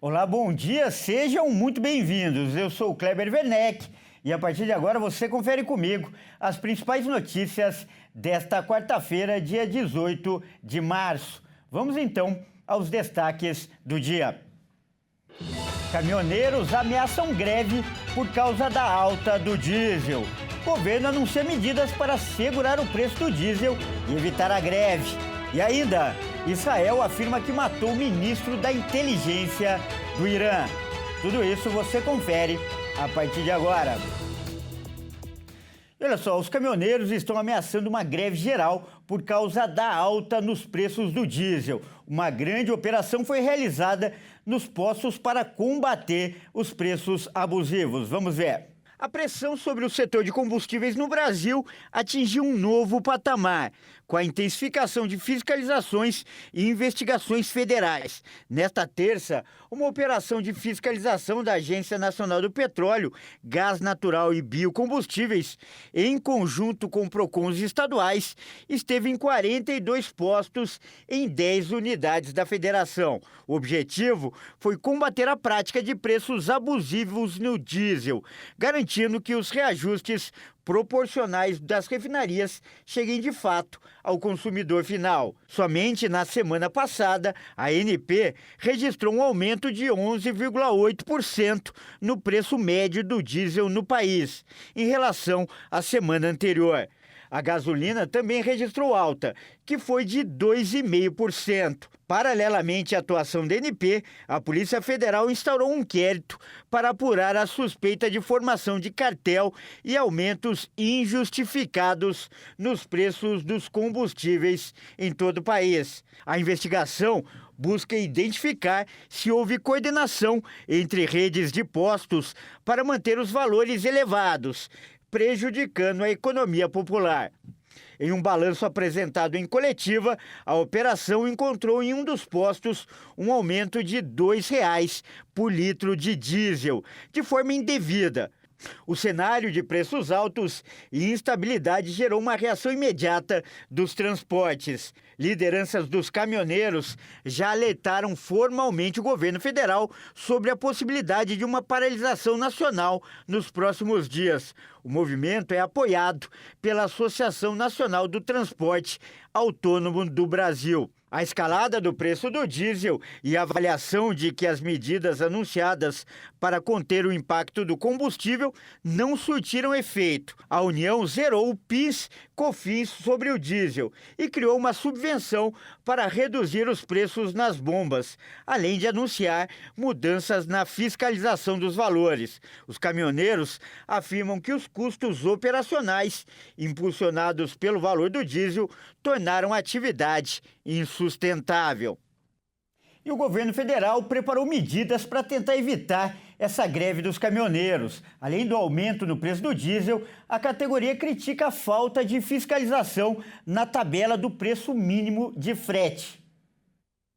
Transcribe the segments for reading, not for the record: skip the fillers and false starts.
Olá, bom dia, sejam muito bem-vindos. Eu sou o Kleber Werneck e a partir de agora você confere comigo as principais notícias desta quarta-feira, dia 18 de março. Vamos então aos destaques do dia. Caminhoneiros ameaçam greve por causa da alta do diesel. Governo anuncia medidas para segurar o preço do diesel e evitar a greve. E ainda, Israel afirma que matou o ministro da inteligência do Irã. Tudo isso você confere a partir de agora. E olha só, os caminhoneiros estão ameaçando uma greve geral por causa da alta nos preços do diesel. Uma grande operação foi realizada nos postos para combater os preços abusivos. Vamos ver. A pressão sobre o setor de combustíveis no Brasil atingiu um novo patamar, com a intensificação de fiscalizações e investigações federais. Nesta terça, uma operação de fiscalização da Agência Nacional do Petróleo, Gás Natural e Biocombustíveis, em conjunto com PROCONs estaduais, esteve em 42 postos em 10 unidades da federação. O objetivo foi combater a prática de preços abusivos no diesel, garantindo que os reajustes proporcionais das refinarias cheguem de fato ao consumidor final. Somente na semana passada, a ANP registrou um aumento de 11,8% no preço médio do diesel no país, em relação à semana anterior. A gasolina também registrou alta, que foi de 2,5%. Paralelamente à atuação da ANP, a Polícia Federal instaurou um inquérito para apurar a suspeita de formação de cartel e aumentos injustificados nos preços dos combustíveis em todo o país. A investigação busca identificar se houve coordenação entre redes de postos para manter os valores elevados, prejudicando a economia popular. Em um balanço apresentado em coletiva, a operação encontrou em um dos postos um aumento de R$ 2,00 por litro de diesel, de forma indevida. O cenário de preços altos e instabilidade gerou uma reação imediata dos transportes. Lideranças dos caminhoneiros já alertaram formalmente o governo federal sobre a possibilidade de uma paralisação nacional nos próximos dias. O movimento é apoiado pela Associação Nacional do Transporte Autônomo do Brasil. A escalada do preço do diesel e a avaliação de que as medidas anunciadas para conter o impacto do combustível não surtiram efeito. A União zerou o PIS/COFINS sobre o diesel e criou uma subvenção para reduzir os preços nas bombas, além de anunciar mudanças na fiscalização dos valores. Os caminhoneiros afirmam que os custos operacionais, impulsionados pelo valor do diesel, tornaram a atividade insustentável. E o governo federal preparou medidas para tentar evitar essa greve dos caminhoneiros. Além do aumento no preço do diesel, a categoria critica a falta de fiscalização na tabela do preço mínimo de frete.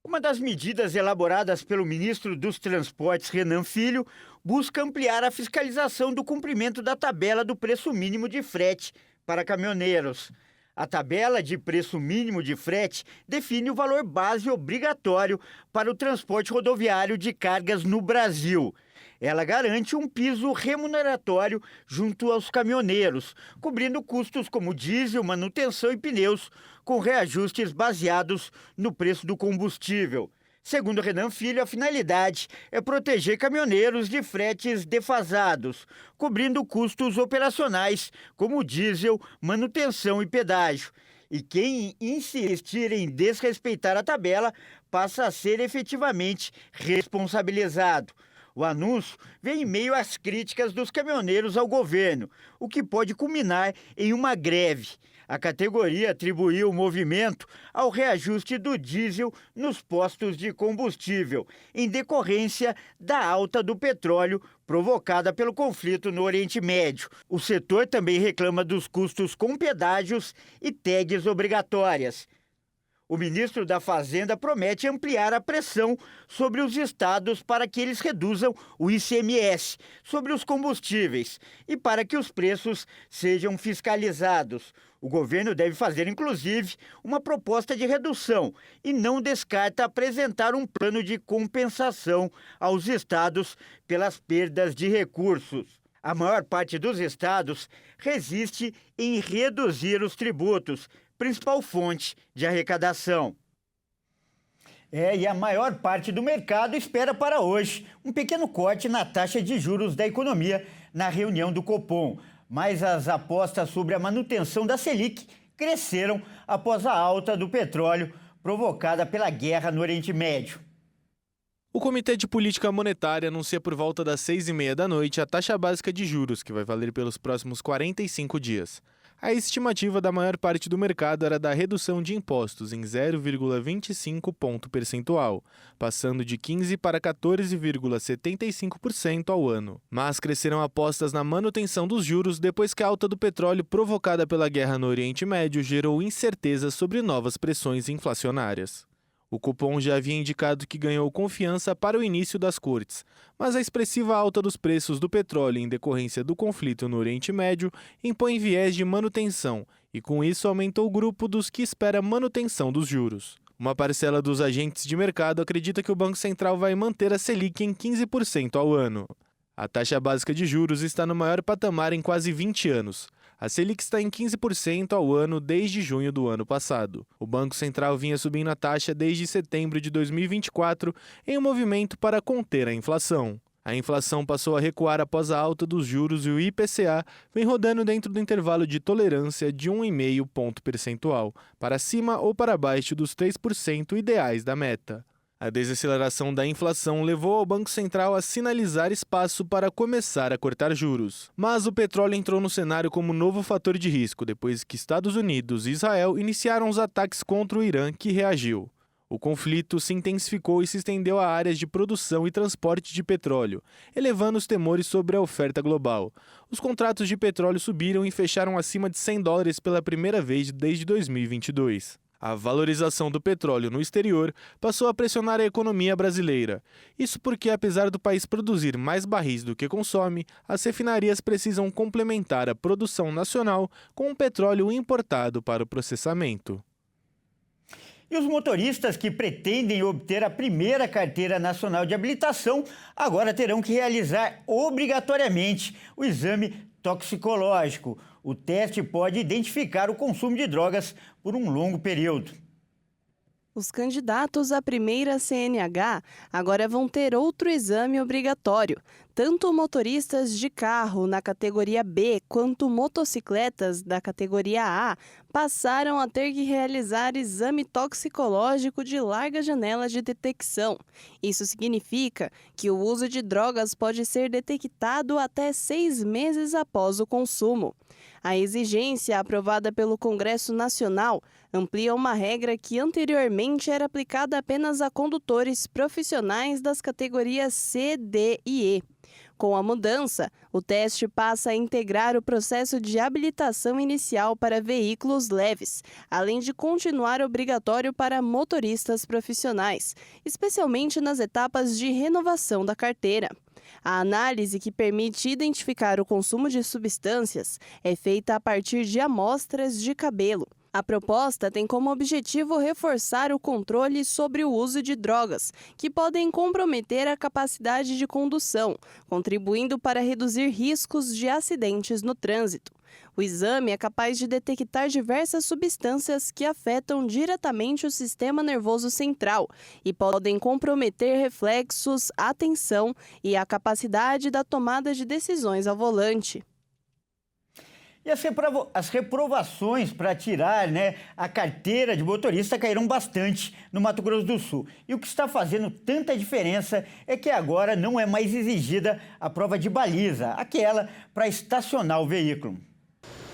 Uma das medidas elaboradas pelo ministro dos Transportes, Renan Filho, busca ampliar a fiscalização do cumprimento da tabela do preço mínimo de frete para caminhoneiros. A tabela de preço mínimo de frete define o valor base obrigatório para o transporte rodoviário de cargas no Brasil. Ela garante um piso remuneratório junto aos caminhoneiros, cobrindo custos como diesel, manutenção e pneus, com reajustes baseados no preço do combustível. Segundo Renan Filho, a finalidade é proteger caminhoneiros de fretes defasados, cobrindo custos operacionais como diesel, manutenção e pedágio. E quem insistir em desrespeitar a tabela passa a ser efetivamente responsabilizado. O anúncio vem em meio às críticas dos caminhoneiros ao governo, o que pode culminar em uma greve. A categoria atribuiu o movimento ao reajuste do diesel nos postos de combustível, em decorrência da alta do petróleo provocada pelo conflito no Oriente Médio. O setor também reclama dos custos com pedágios e tags obrigatórias. O ministro da Fazenda promete ampliar a pressão sobre os estados para que eles reduzam o ICMS sobre os combustíveis e para que os preços sejam fiscalizados. O governo deve fazer, inclusive, uma proposta de redução e não descarta apresentar um plano de compensação aos estados pelas perdas de recursos. A maior parte dos estados resiste em reduzir os tributos, principal fonte de arrecadação. E a maior parte do mercado espera para hoje um pequeno corte na taxa de juros da economia na reunião do Copom. Mas as apostas sobre a manutenção da Selic cresceram após a alta do petróleo provocada pela guerra no Oriente Médio. O Comitê de Política Monetária anuncia por volta das 6h30 da noite a taxa básica de juros, que vai valer pelos próximos 45 dias. A estimativa da maior parte do mercado era da redução de impostos em 0,25 ponto percentual, passando de 15% para 14,75% ao ano. Mas cresceram apostas na manutenção dos juros depois que a alta do petróleo provocada pela guerra no Oriente Médio gerou incertezas sobre novas pressões inflacionárias. O Copom já havia indicado que ganhou confiança para o início das cortes, mas a expressiva alta dos preços do petróleo em decorrência do conflito no Oriente Médio impõe viés de manutenção e, com isso, aumentou o grupo dos que espera manutenção dos juros. Uma parcela dos agentes de mercado acredita que o Banco Central vai manter a Selic em 15% ao ano. A taxa básica de juros está no maior patamar em quase 20 anos. A Selic está em 15% ao ano desde junho do ano passado. O Banco Central vinha subindo a taxa desde setembro de 2024 em um movimento para conter a inflação. A inflação passou a recuar após a alta dos juros e o IPCA vem rodando dentro do intervalo de tolerância de 1,5 ponto percentual, para cima ou para baixo dos 3% ideais da meta. A desaceleração da inflação levou ao Banco Central a sinalizar espaço para começar a cortar juros. Mas o petróleo entrou no cenário como novo fator de risco depois que Estados Unidos e Israel iniciaram os ataques contra o Irã, que reagiu. O conflito se intensificou e se estendeu a áreas de produção e transporte de petróleo, elevando os temores sobre a oferta global. Os contratos de petróleo subiram e fecharam acima de $100 pela primeira vez desde 2022. A valorização do petróleo no exterior passou a pressionar a economia brasileira. Isso porque, apesar do país produzir mais barris do que consome, as refinarias precisam complementar a produção nacional com o petróleo importado para o processamento. E os motoristas que pretendem obter a primeira carteira nacional de habilitação agora terão que realizar obrigatoriamente o exame toxicológico. O teste pode identificar o consumo de drogas por um longo período. Os candidatos à primeira CNH agora vão ter outro exame obrigatório. Tanto motoristas de carro na categoria B quanto motocicletas da categoria A passaram a ter que realizar exame toxicológico de larga janela de detecção. Isso significa que o uso de drogas pode ser detectado até 6 meses após o consumo. A exigência aprovada pelo Congresso Nacional amplia uma regra que anteriormente era aplicada apenas a condutores profissionais das categorias C, D e E. Com a mudança, o teste passa a integrar o processo de habilitação inicial para veículos leves, além de continuar obrigatório para motoristas profissionais, especialmente nas etapas de renovação da carteira. A análise, que permite identificar o consumo de substâncias, é feita a partir de amostras de cabelo. A proposta tem como objetivo reforçar o controle sobre o uso de drogas, que podem comprometer a capacidade de condução, contribuindo para reduzir riscos de acidentes no trânsito. O exame é capaz de detectar diversas substâncias que afetam diretamente o sistema nervoso central e podem comprometer reflexos, atenção e a capacidade da tomada de decisões ao volante. E as reprovações para tirar a carteira de motorista caíram bastante no Mato Grosso do Sul. E o que está fazendo tanta diferença é que agora não é mais exigida a prova de baliza, aquela para estacionar o veículo.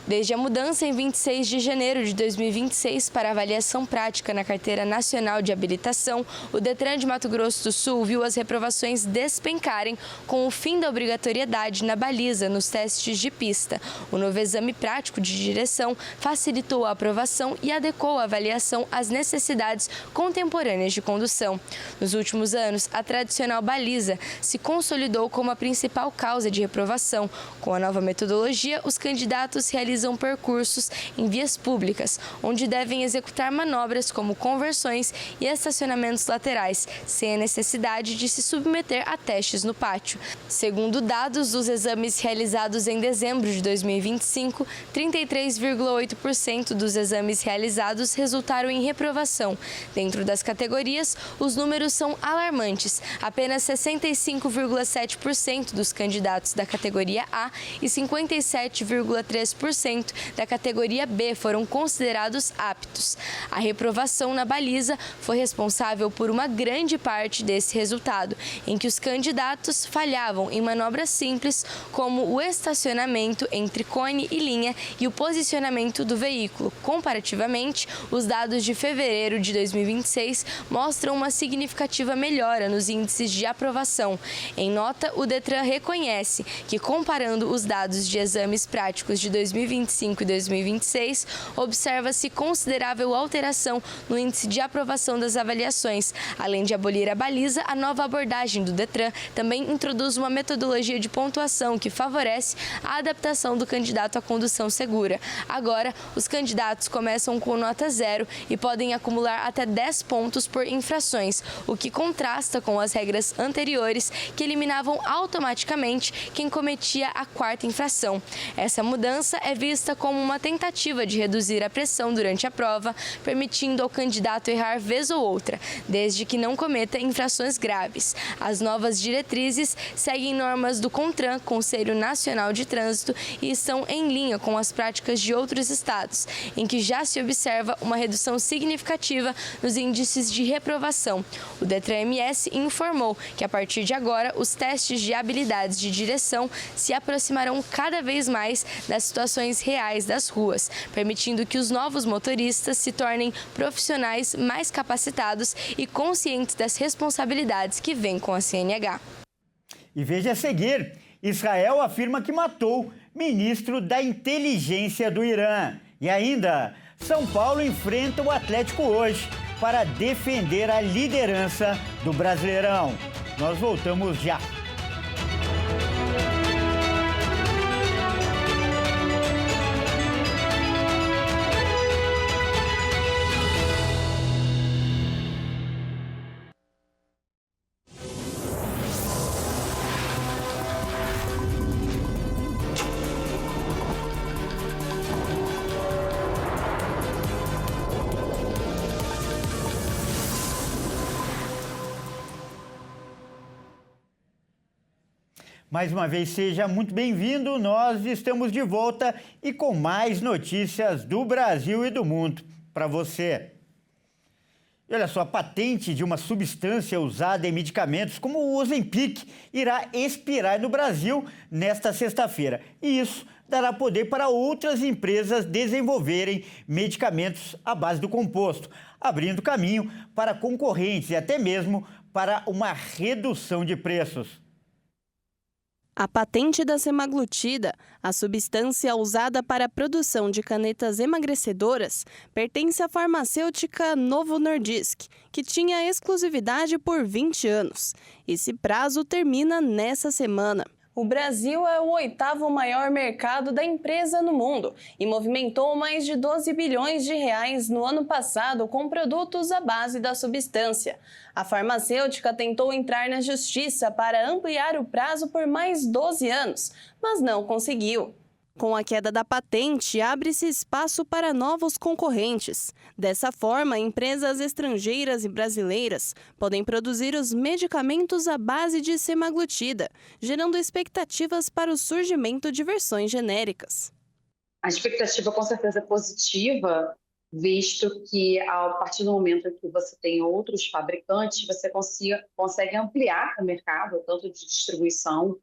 Desde a mudança em 26 de janeiro de 2026 para avaliação prática na Carteira Nacional de Habilitação, o Detran de Mato Grosso do Sul viu as reprovações despencarem com o fim da obrigatoriedade na baliza nos testes de pista. O novo exame prático de direção facilitou a aprovação e adequou a avaliação às necessidades contemporâneas de condução. Nos últimos anos, a tradicional baliza se consolidou como a principal causa de reprovação. Com a nova metodologia, os candidatos realizam utilizam percursos em vias públicas, onde devem executar manobras como conversões e estacionamentos laterais, sem a necessidade de se submeter a testes no pátio. Segundo dados dos exames realizados em dezembro de 2025, 33,8% dos exames realizados resultaram em reprovação. Dentro das categorias, os números são alarmantes. Apenas 65,7% dos candidatos da categoria A e 57,3% da categoria B foram considerados aptos. A reprovação na baliza foi responsável por uma grande parte desse resultado, em que os candidatos falhavam em manobras simples, como o estacionamento entre cone e linha e o posicionamento do veículo. Comparativamente, os dados de fevereiro de 2026 mostram uma significativa melhora nos índices de aprovação. Em nota, o Detran reconhece que, comparando os dados de exames práticos de 2025 e 2026, observa-se considerável alteração no índice de aprovação das avaliações. Além de abolir a baliza, a nova abordagem do Detran também introduz uma metodologia de pontuação que favorece a adaptação do candidato à condução segura. Agora, os candidatos começam com nota 0 e podem acumular até 10 pontos por infrações, o que contrasta com as regras anteriores que eliminavam automaticamente quem cometia a quarta infração. Essa mudança é vista como uma tentativa de reduzir a pressão durante a prova, permitindo ao candidato errar vez ou outra, desde que não cometa infrações graves. As novas diretrizes seguem normas do CONTRAN, Conselho Nacional de Trânsito, e estão em linha com as práticas de outros estados, em que já se observa uma redução significativa nos índices de reprovação. O Detran-MS informou que, a partir de agora, os testes de habilidades de direção se aproximarão cada vez mais das situações reais das ruas, permitindo que os novos motoristas se tornem profissionais mais capacitados e conscientes das responsabilidades que vêm com a CNH. E veja a seguir, Israel afirma que matou ministro da inteligência do Irã. E ainda, São Paulo enfrenta o Atlético hoje para defender a liderança do Brasileirão. Nós voltamos já. Mais uma vez, seja muito bem-vindo. Nós estamos de volta e com mais notícias do Brasil e do mundo para você. E olha só, a patente de uma substância usada em medicamentos como o Ozempic irá expirar no Brasil nesta sexta-feira. E isso dará poder para outras empresas desenvolverem medicamentos à base do composto, abrindo caminho para concorrentes e até mesmo para uma redução de preços. A patente da semaglutida, a substância usada para a produção de canetas emagrecedoras, pertence à farmacêutica Novo Nordisk, que tinha exclusividade por 20 anos. Esse prazo termina nessa semana. O Brasil é o 8º maior mercado da empresa no mundo e movimentou mais de 12 bilhões de reais no ano passado com produtos à base da substância. A farmacêutica tentou entrar na justiça para ampliar o prazo por mais 12 anos, mas não conseguiu. Com a queda da patente, abre-se espaço para novos concorrentes. Dessa forma, empresas estrangeiras e brasileiras podem produzir os medicamentos à base de semaglutida, gerando expectativas para o surgimento de versões genéricas. A expectativa com certeza é positiva, visto que a partir do momento que você tem outros fabricantes, você consegue ampliar o mercado, tanto de distribuição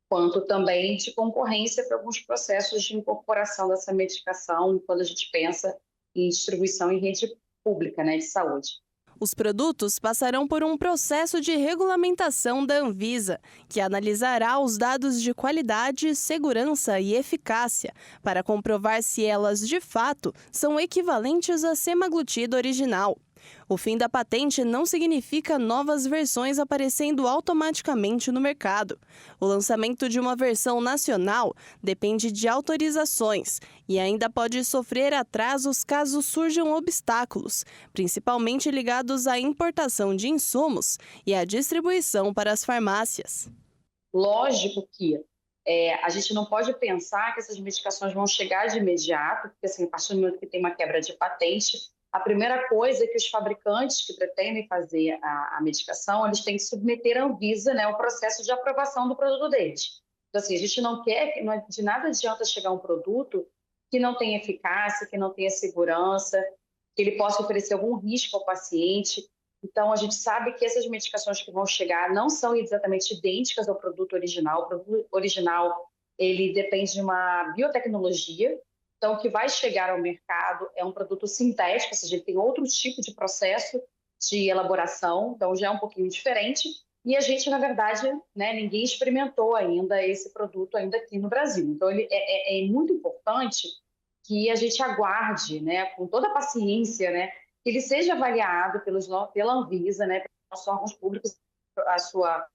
quanto também de concorrência para alguns processos de incorporação dessa medicação quando a gente pensa em distribuição em rede pública, de saúde. Os produtos passarão por um processo de regulamentação da Anvisa, que analisará os dados de qualidade, segurança e eficácia para comprovar se elas, de fato, são equivalentes à semaglutida original. O fim da patente não significa novas versões aparecendo automaticamente no mercado. O lançamento de uma versão nacional depende de autorizações e ainda pode sofrer atrasos caso surjam obstáculos, principalmente ligados à importação de insumos e à distribuição para as farmácias. Lógico que a gente não pode pensar que essas medicações vão chegar de imediato, porque assim, a partir do momento que tem uma quebra de patente, a primeira coisa é que os fabricantes que pretendem fazer a medicação, eles têm que submeter à Anvisa, né, o processo de aprovação do produto deles. Então, assim, a gente não quer, de nada adianta chegar um produto que não tenha eficácia, que não tenha segurança, que ele possa oferecer algum risco ao paciente. Então, a gente sabe que essas medicações que vão chegar não são exatamente idênticas ao produto original. O produto original, ele depende de uma biotecnologia. Então, o que vai chegar ao mercado é um produto sintético, ou seja, ele tem outro tipo de processo de elaboração, então já é um pouquinho diferente. E a gente, na verdade, né, ninguém experimentou ainda esse produto ainda aqui no Brasil. Então, é muito importante que a gente aguarde, né, com toda a paciência, né, que ele seja avaliado pela Anvisa, né, pelos órgãos públicos, a sua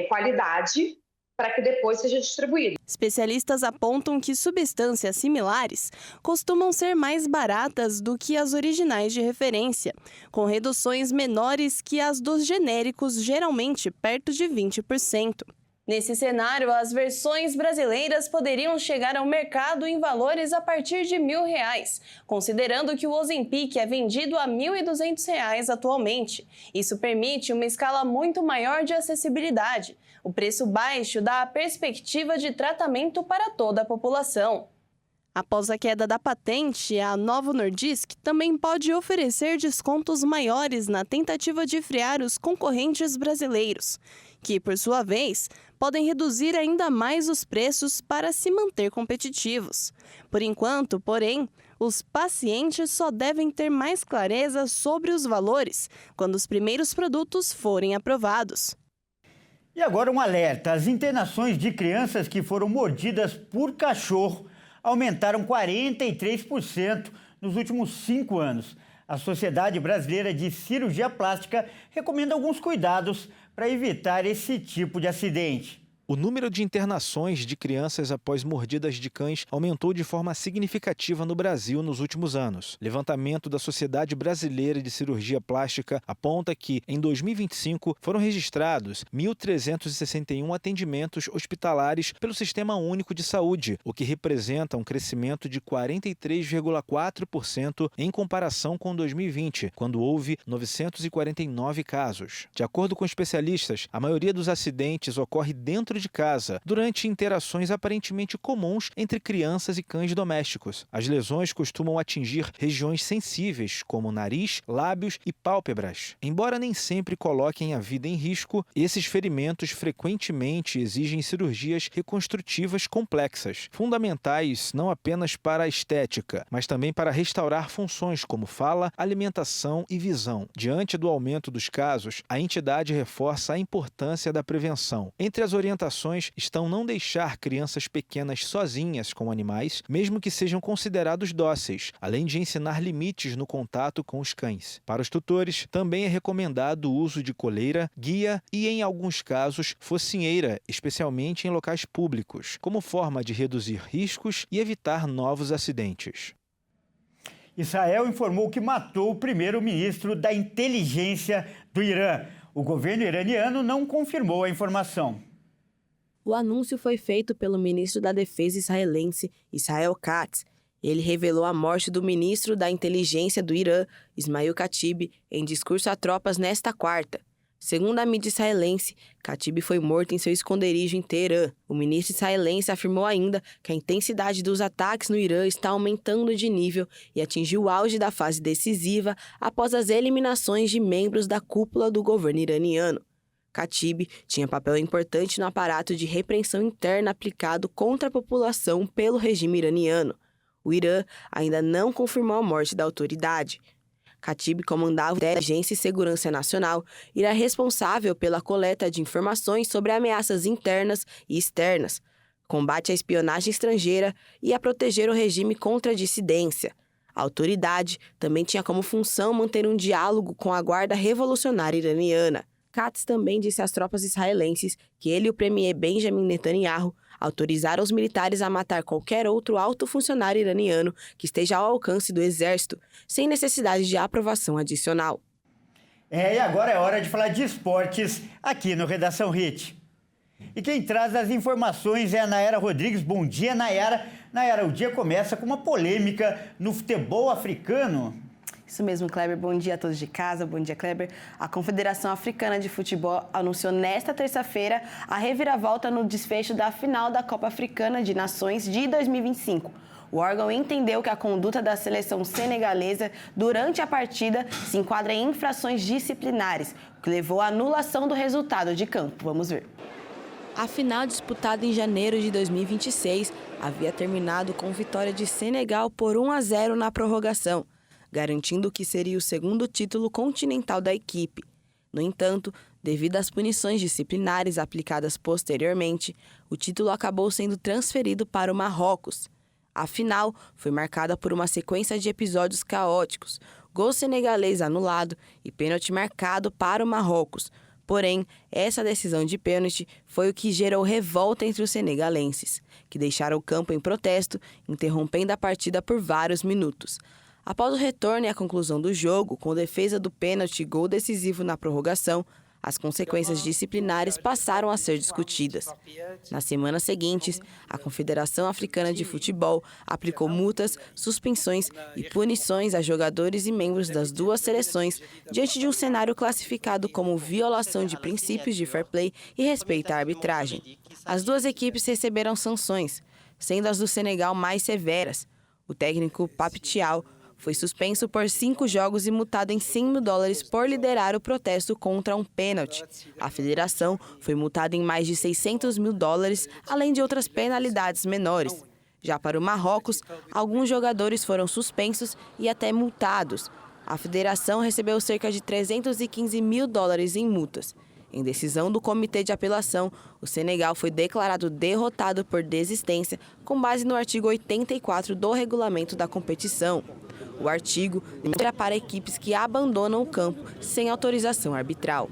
qualidade, para que depois seja distribuído. Especialistas apontam que substâncias similares costumam ser mais baratas do que as originais de referência, com reduções menores que as dos genéricos, geralmente perto de 20%. Nesse cenário, as versões brasileiras poderiam chegar ao mercado em valores a partir de R$1.000, considerando que o Ozempic é vendido a R$1.200 atualmente. Isso permite uma escala muito maior de acessibilidade. O preço baixo dá a perspectiva de tratamento para toda a população. Após a queda da patente, a Novo Nordisk também pode oferecer descontos maiores na tentativa de frear os concorrentes brasileiros, que, por sua vez, podem reduzir ainda mais os preços para se manter competitivos. Por enquanto, porém, os pacientes só devem ter mais clareza sobre os valores quando os primeiros produtos forem aprovados. E agora um alerta: as internações de crianças que foram mordidas por cachorro aumentaram 43% nos últimos 5 anos. A Sociedade Brasileira de Cirurgia Plástica recomenda alguns cuidados para evitar esse tipo de acidente. O número de internações de crianças após mordidas de cães aumentou de forma significativa no Brasil nos últimos anos. Levantamento da Sociedade Brasileira de Cirurgia Plástica aponta que, em 2025, foram registrados 1.361 atendimentos hospitalares pelo Sistema Único de Saúde, o que representa um crescimento de 43,4% em comparação com 2020, quando houve 949 casos. De acordo com especialistas, a maioria dos acidentes ocorre dentro de casa, durante interações aparentemente comuns entre crianças e cães domésticos. As lesões costumam atingir regiões sensíveis, como nariz, lábios e pálpebras. Embora nem sempre coloquem a vida em risco, esses ferimentos frequentemente exigem cirurgias reconstrutivas complexas, fundamentais não apenas para a estética, mas também para restaurar funções como fala, alimentação e visão. Diante do aumento dos casos, a entidade reforça a importância da prevenção. Entre as orientações estão não deixar crianças pequenas sozinhas com animais, mesmo que sejam considerados dóceis, além de ensinar limites no contato com os cães. Para os tutores, também é recomendado o uso de coleira, guia e, em alguns casos, focinheira, especialmente em locais públicos, como forma de reduzir riscos e evitar novos acidentes. Israel informou que matou o primeiro-ministro da inteligência do Irã. O governo iraniano não confirmou a informação. O anúncio foi feito pelo ministro da Defesa israelense, Israel Katz. Ele revelou a morte do ministro da Inteligência do Irã, Ismail Khatib, em discurso a tropas nesta quarta. Segundo a mídia israelense, Khatib foi morto em seu esconderijo em Teherã. O ministro israelense afirmou ainda que a intensidade dos ataques no Irã está aumentando de nível e atingiu o auge da fase decisiva após as eliminações de membros da cúpula do governo iraniano. Khatib tinha papel importante no aparato de repressão interna aplicado contra a população pelo regime iraniano. O Irã ainda não confirmou a morte da autoridade. Khatib comandava a Inteligência e Segurança Nacional e era responsável pela coleta de informações sobre ameaças internas e externas, combate à espionagem estrangeira e a proteger o regime contra a dissidência. A autoridade também tinha como função manter um diálogo com a Guarda Revolucionária Iraniana. Katz também disse às tropas israelenses que ele e o premier Benjamin Netanyahu autorizaram os militares a matar qualquer outro alto funcionário iraniano que esteja ao alcance do exército, sem necessidade de aprovação adicional. E agora é hora de falar de esportes aqui no Redação Hit. E quem traz as informações é a Nayara Rodrigues. Bom dia, Nayara. Nayara, o dia começa com uma polêmica no futebol africano. Isso mesmo, Kleber. Bom dia a todos de casa. Bom dia, Kleber. A Confederação Africana de Futebol anunciou nesta terça-feira a reviravolta no desfecho da final da Copa Africana de Nações de 2025. O órgão entendeu que a conduta da seleção senegalesa durante a partida se enquadra em infrações disciplinares, o que levou à anulação do resultado de campo. Vamos ver. A final, disputada em janeiro de 2026, havia terminado com vitória de Senegal por 1-0 na prorrogação, garantindo que seria o segundo título continental da equipe. No entanto, devido às punições disciplinares aplicadas posteriormente, o título acabou sendo transferido para o Marrocos. A final foi marcada por uma sequência de episódios caóticos, gol senegalês anulado e pênalti marcado para o Marrocos. Porém, essa decisão de pênalti foi o que gerou revolta entre os senegalenses, que deixaram o campo em protesto, interrompendo a partida por vários minutos. Após o retorno e a conclusão do jogo, com defesa do pênalti e gol decisivo na prorrogação, as consequências disciplinares passaram a ser discutidas. Nas semanas seguintes, a Confederação Africana de Futebol aplicou multas, suspensões e punições a jogadores e membros das duas seleções diante de um cenário classificado como violação de princípios de fair play e respeito à arbitragem. As duas equipes receberam sanções, sendo as do Senegal mais severas. O técnico Pape Thiaw foi suspenso por 5 jogos e multado em $100 mil por liderar o protesto contra um pênalti. A federação foi multada em mais de $600 mil, além de outras penalidades menores. Já para o Marrocos, alguns jogadores foram suspensos e até multados. A federação recebeu cerca de $315 mil em multas. Em decisão do Comitê de Apelação, o Senegal foi declarado derrotado por desistência com base no artigo 84 do regulamento da competição. O artigo limita para equipes que abandonam o campo sem autorização arbitral.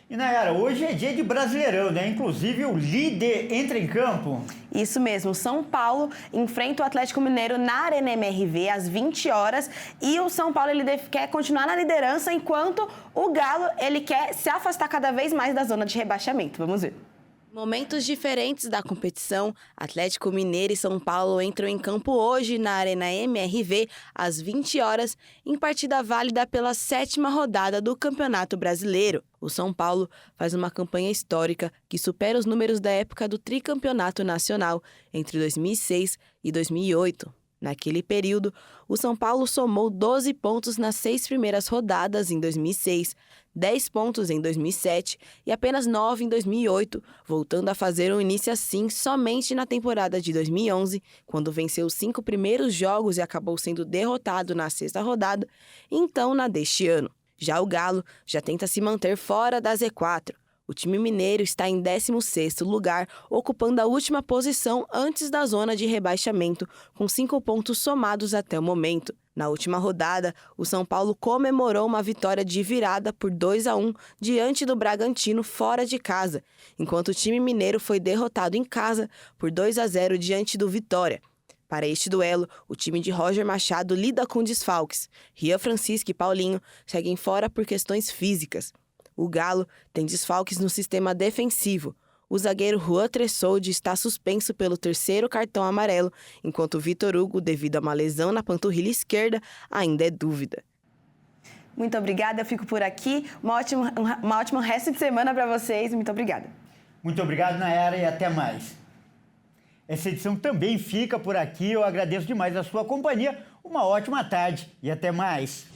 E, Nayara, hoje é dia de Brasileirão, né? Inclusive o líder entra em campo. Isso mesmo, São Paulo enfrenta o Atlético Mineiro na Arena MRV às 20 horas e o São Paulo ele quer continuar na liderança enquanto o Galo ele quer se afastar cada vez mais da zona de rebaixamento. Vamos ver. Momentos diferentes da competição, Atlético Mineiro e São Paulo entram em campo hoje na Arena MRV às 20 horas, em partida válida pela 7ª rodada do Campeonato Brasileiro. O São Paulo faz uma campanha histórica que supera os números da época do tricampeonato nacional entre 2006 e 2008. Naquele período, o São Paulo somou 12 pontos nas 6 primeiras rodadas em 2006, 10 pontos em 2007 e apenas 9 em 2008, voltando a fazer um início assim somente na temporada de 2011, quando venceu os 5 primeiros jogos e acabou sendo derrotado na 6ª rodada, e então na deste ano. Já o Galo já tenta se manter fora da Z4. O time mineiro está em 16º lugar, ocupando a última posição antes da zona de rebaixamento, com 5 pontos somados até o momento. Na última rodada, o São Paulo comemorou uma vitória de virada por 2-1 diante do Bragantino fora de casa, enquanto o time mineiro foi derrotado em casa por 2-0 diante do Vitória. Para este duelo, o time de Roger Machado lida com desfalques. Rian Francisco e Paulinho seguem fora por questões físicas. O Galo tem desfalques no sistema defensivo. O zagueiro Juan Tressoldi está suspenso pelo 3º cartão amarelo, enquanto o Vitor Hugo, devido a uma lesão na panturrilha esquerda, ainda é dúvida. Muito obrigada, eu fico por aqui. Uma ótima resto de semana para vocês. Muito obrigada. Muito obrigado, Nayara, e até mais. Essa edição também fica por aqui. Eu agradeço demais a sua companhia. Uma ótima tarde e até mais.